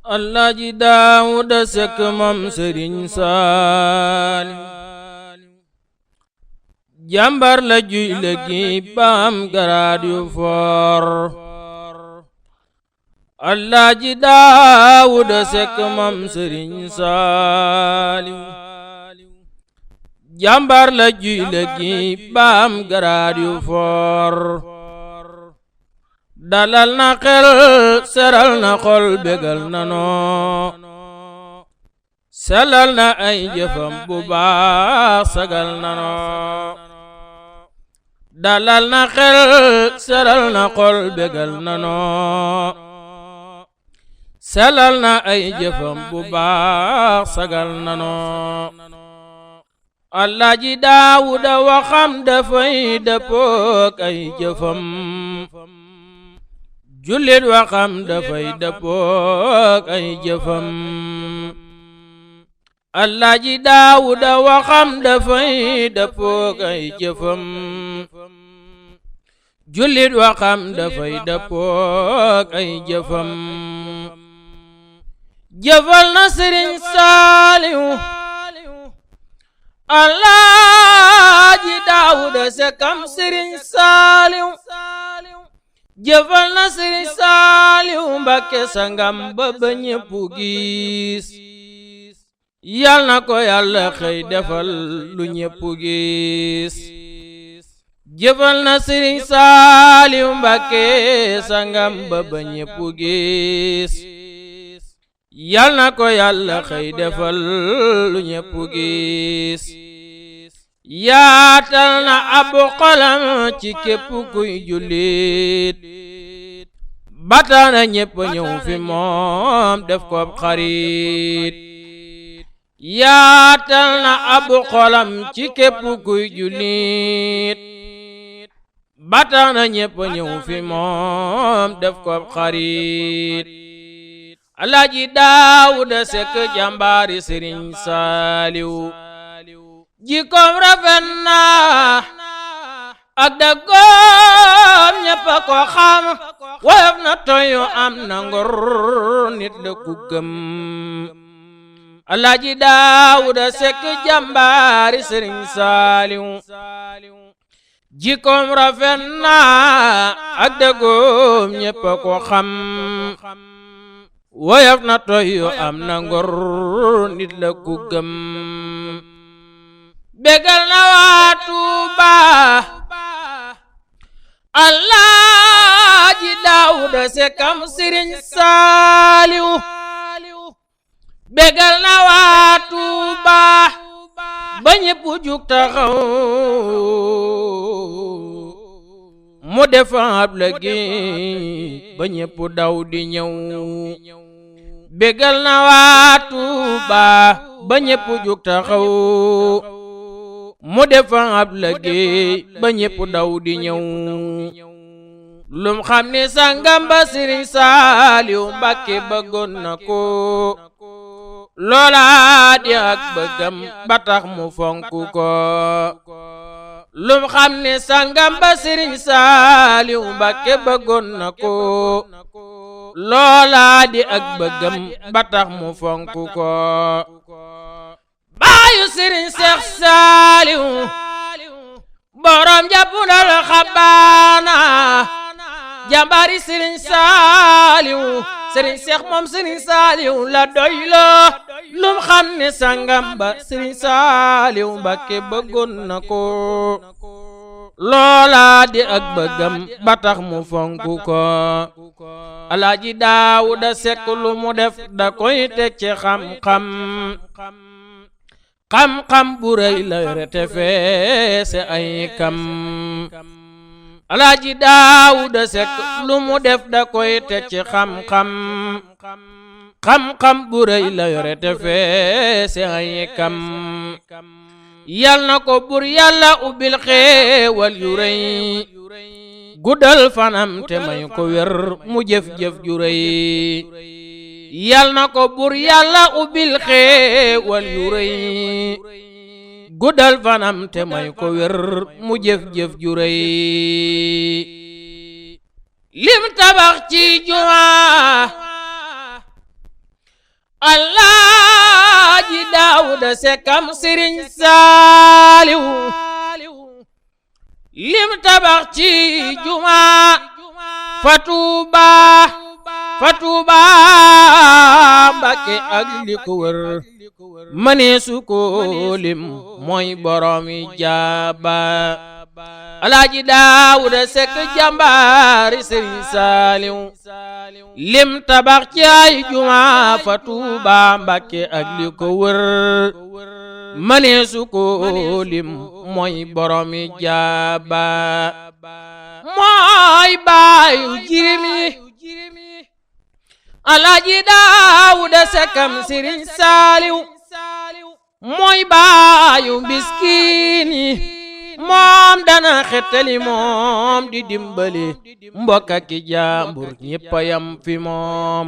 Alaaji Daawuda Sekk moom Sëriñ Saaliw jàmbar la juy léegi baam garaad yu foor. Alaaji Daawuda Sekk moom Sëriñ Saaliw jàmbar la juy léegi baam garaad yu foor. dalal na xel seral na xol bégal na noo selal na ay jëfam bu baax sagal na noo. dalal na xel seral na xol bégal na noo selal na ay jëfam bu baax sagal na noo. Alaaji Daawuda waxam dafay dëppook ay jëfam jullit waxam dafay dëppook ay jëfam. Alaaji Daawuda waxam dafay dëppook ay jëfam jullit waxam dafay dëppook ay jëfam. jëfal na Sëriñ Saaliw Alaaji Daawuda Sekkam Sëriñ Saaliw jëfal na Sëriñ Saaliw Mbàkke sangam ba ñépp gis. yal na ko Yàlla xëy defal lu ñépp gis. jëfal na Sëriñ Saaliw Mbàkke sangam ba ñépp gis. yal na ko Yàlla xëy defal lu ñépp gis. yaatal na ab xolam ci képp kuy jullit bataana ñépp ñëw fi moom def ko xarit. yaatal na ab xolam ci képp kuy jullit bataana ñépp ñëw fi moom def ko xarit. Alaaji Daawuda Sekk jàmbaari Sëriñ Saaliw jikkoom rafet na ak dëggoom ñépp a ko xam woyof na toyu am na ngor nit la ku gëm. Alaaji Daawuda Sekk jàmbaari Sëriñ Saaliw jikkoom rafet na ak dëggoom ñépp a ko xam woyof na toyu am na ngor nit la ku gëm. bégal na waa Tuuba Alaaji Daawuda Sekkam Sëriñ Saaliw bégal na waa Tuuba ba ñépp jug taxaw mu def ab liggéey ba ñépp daw di ñëw. bégal na waa Tuuba ba ñépp jug taxaw mu def ab liggéey ba ñépp daw di ñëw. lum xam ni sangam ba Sëriñ Saaliw Mbàkke bëggoon na ko loola di ak bëggam ba tax mu fonk ko. lum xam ni sangam ba Sëriñ Saaliw Mbàkke bëggoon na ko loola di ak bëggam ba tax mu fonk ko. baayu Sëriñ Seex Saaliw borom jàppundal xabaana jàmbaari Sëriñ Saaliw Sëriñ Seex moom Sëriñ Saaliw la doylo. lum xam ne sangam ba Sëriñ Saaliw Mbàkke bëggoon na ko loola di ak bëggam ba tax mu fonk ko. Alaaji Daawuda Sekk lu mu def da koy teg ci xam-xam xam-xam bu rëy la yore te feese ay kam. Alaaji Daawuda Sekk lu mu def da koy teg ci xam-xam xam-xam bu rëy la yore te feese ay kam. yal na ko bur Yàlla ubbil xéewal yu rëy guddal fanam te may ko wér mu jëf-jëf ju rëy. yal na ko bur Yàlla ubbil xéewal yu rëy guddal fanam te may ko wér mu jëf-jëf ju rëy. lim tabax ci jumaa Alaaji Daawuda Sekam Sëriñ Saaliw lim tabax ci juma fa Tuuba Mbàkke ak li ko wër mëneesu ko lim mooy boromi jaaba Alaaji Daawuda Sekk jàmbaari Sëriñ Saaliw lim tabax ci ay juma fa Tuuba Mbàkke ak li ko wër mëneesu ko lim mooy boromi jaaba mooy baayu jirim yi Alaaji Daawuda Sekam Sëriñ Saaliw mooy baayu miskin yi moom dana xettali moom di dimbali mbokk ak jaambur ñépp yam fi moom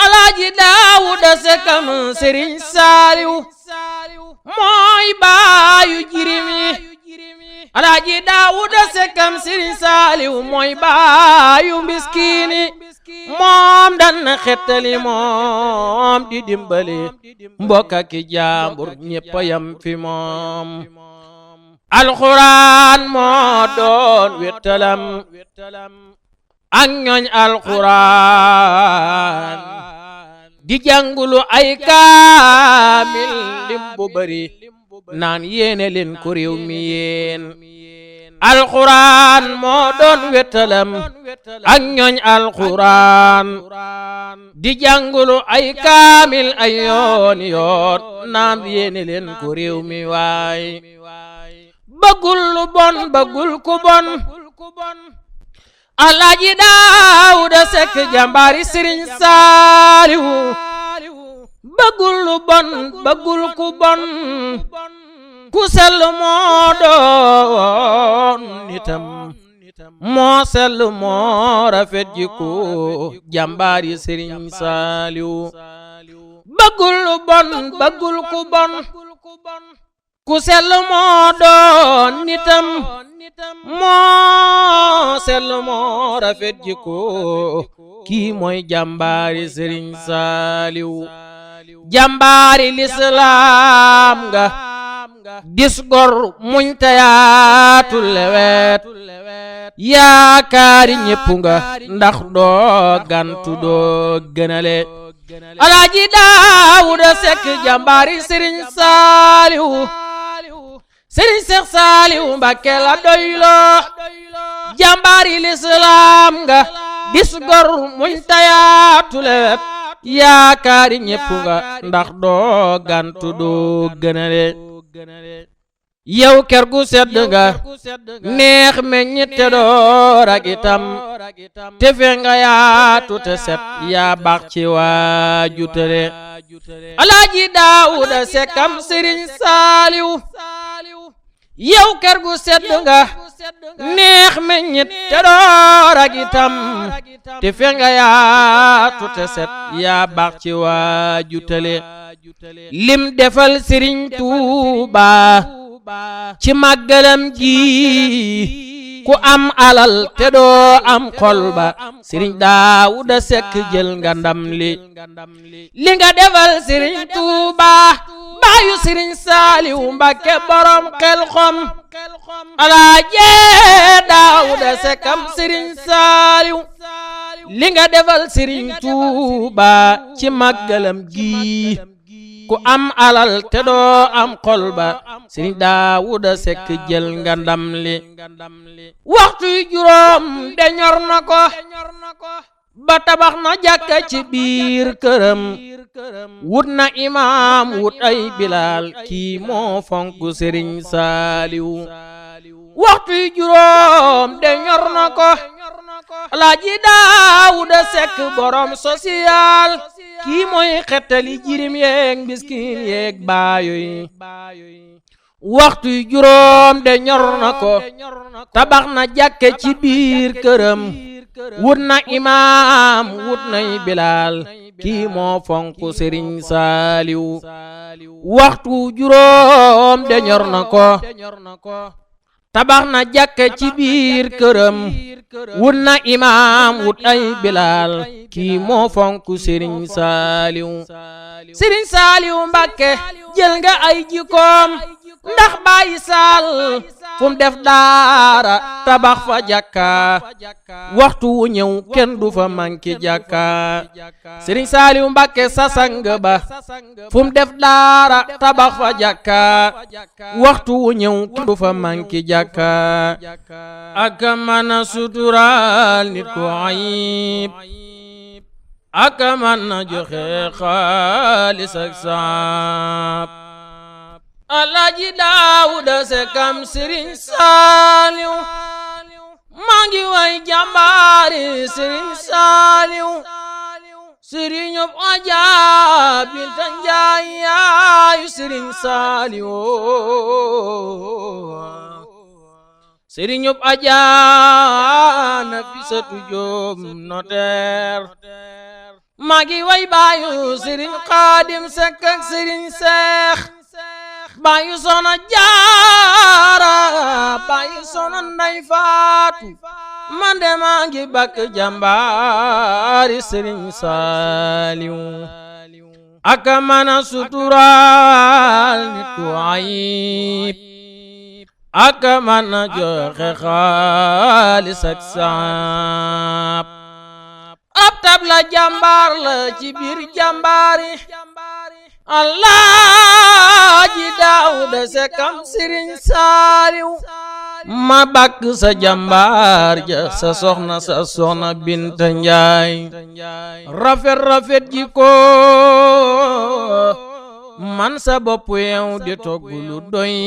Alaaji Daawuda Sekam Sëriñ Saaliw mooy baayu jirim yi Alaaji Daawuda Sekam Sëriñ Saaliw mooy baayu miskin yi moom dana xettali moom di dimbali mbokk ak jaambur ñépp yam fi moom alxuraan moo doon wettalam ak ñooñ alxuraan di jàngulu ay kaamil lim bu bari naan yéene leen ko réew mi yéen alxuraan moo doon wettalam ak ñooñ alxuraan di jàngulu ay kaamil ay yoon yoon naan yéene leen ko réew mi waay bëggul lu bon bëggul ku bon Alaaji Daawuda Sekk jàmbaari Sëriñ Saaliw bëggul lu bon bëggul ku bon ku sell moo doon nitam moo sell moo rafet jikko jàmbaari Sëriñ Saaliw bëggul lu bon bëggul ku bon ku sell moo doon nitam moo sell moo rafet jikko kii mooy jàmbaari Sëriñ Saaliw jàmbaari lislaam nga dis gor muñ tayaatu lewet yaakaari ñépp nga ndax doo gantu doo gënale Alaaji Daawuda Sekk jàmbaari Sëriñ Saaliw Sëriñ Seex Saaliw Mbàkke la doyloo jàmbaari lislaam nga dis gor muñ tayaatu lewet yaakaari ñépp nga ndax doo gantu doo gënale yow ker gu sedd nga neex meññit te doo rag itam te fe nga yaatu te set yaa baax ci waaju tëre Alaaji Daawuda Sekam Sëriñ Saaliw yow ker gu sedd nga neex meññit te doo rag itam te fe nga yaatu te set yaa baax ci waaju tële lim defal Sëriñ Tuuba ci màggalam ji ku am alal te doo am xol ba Sëriñ Daawuda Sekk jël nga ndam li nga defal Sëriñ Tuuba baayu Sëriñ Saaliw Mbàkke borom xel xom Alaaji Daawuda Sekam Sëriñ Saaliw li nga defal Sëriñ Tuuba ci màggalam gi ku am alal te doo am xol ba Sëriñ Daawuda Sekk jël nga ndam li waxtu yu juróom de ñor na ko ba tabax na jàkka ci biir këram wut na imaam wut ay bilaal kii moo fonk Sëriñ Saaliw waxtu yu juróom de ñor na ko Alaaji Daawuda Sekk borom social kii mooy xettali jirim yeeg miskin yeeg baayo yi waxtu yu juróom de ñor na ko tabax na jàkke ci biir këram wut na imaam wut nay bilaal kii moo fonk Sëriñ Saaliw waxtu juróom de ñor na ko tabax na jàkka ci biir këram wut na imaam wut ay bilaal kii moo fonk Sëriñ Saaliw Mbàkke jël nga ay jikkoom ndax Baay Saal fu mu def daara tabax fa jàkka waxtu wu ñëw kenn du fa manki jàkka Sëriñ Saaliw Mbàkke sa sang ba fu mu def daara tabax fa jàkka waxtu wu ñëw kenn du fa manki jàkka ak mën a suturaal nit ku ayib ak mën a joxe xaalis ak saab Alaaji Daawuda Sekam Sëriñ Saaliw maa ngi way jàmbaari Sëriñ Saaliw sëriñub Aja Binta Njaay yaayu Sëriñ Saaliw sëriñub Aja Nafisatu Jóob noteer maa ngi way baayu Sëriñ Xaadim Sekk ak Sëriñ Seex baayu Soxna Jaara baayu Soxna Nday Faatu man de maa ngi bakk jàmbaari Sëriñ Saaliw ak mën a suturaal nit ku ayib ak mën a joxe xaalis ak saab ab tab la jàmbaar la ci biir jàmbaari Alaaji Daawuda Sekam Sëriñ Saaliw ma bakk sa jàmbaar ja sa soxna Binta Njaay rafet ji ko man sa bopp yow di togg lu doy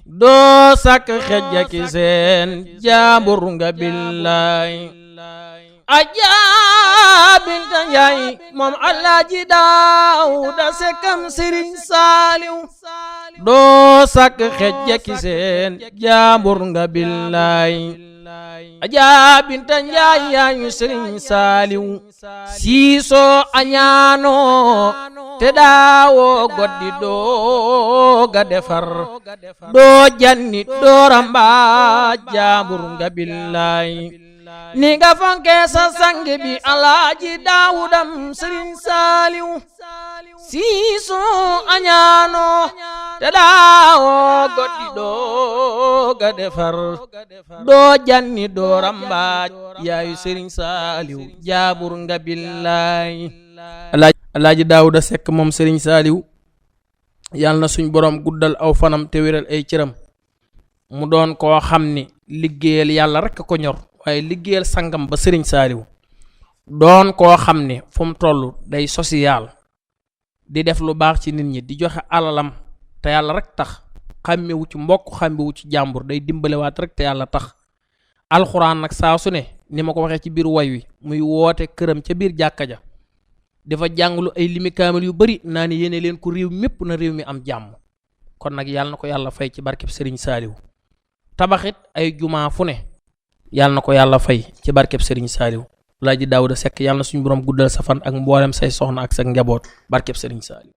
doo sakk xejja ki seen jaambur nga billaay Aja Binta Njaay moom Alaaji Daawuda Sekam Sëriñ Saaliw doo sakk xejja ki seen jaambur nga billaay Aja Binta Njaay yaayu Sëriñ Saaliw siisoo añaanoo te daawoo goddi doo ga defar doo janni doo ramba jaambur nga billaay ni nga fonke sa sang bi Alaaji Daawudam Sëriñ Saaliw siisoo añaanoo te daawoo goddi doo ga defar doo janni doo rambaaj yaayu Sëriñ Saaliw jaabur nga billaay Alaaji Daawuda Sekk moom Sëriñ Saaliw yàlla na suñ boroom guddal aw fanam te wéral ay cëram mu doon koo xam ni liggéeyal yàlla rekk ko ñor waaye liggéeyal sangam ba Sëriñ Saaliw doon koo xam ne fu mu toll day social di def lu baax ci nit ñi di joxe alalam te yàlla rek tax xàmmewu ci mbokk xàmmewu ci jàmbur day dimbalewaat rek te yàlla tax alxuraan nag saa su ne ni ma ko waxee ci biir way wi muy woote këram ca biir jàkka ja dafa jànglu ay limi kaamil yu bari naa ni yéene leen ko réew mépp na réew mi am jàmm kon nag yàlla na ko yàlla fay ci barkeb Sëriñ Saaliw tabaxit ay jumaa fu ne yàlla na ko yàlla fay ci barkeb Sëriñ Saaliw Alaaji Daawuda Sekk yàlla na suñu borom guddal sa fan ak mboolem say soxna ak sa njaboot barkeb Sëriñ Saaliw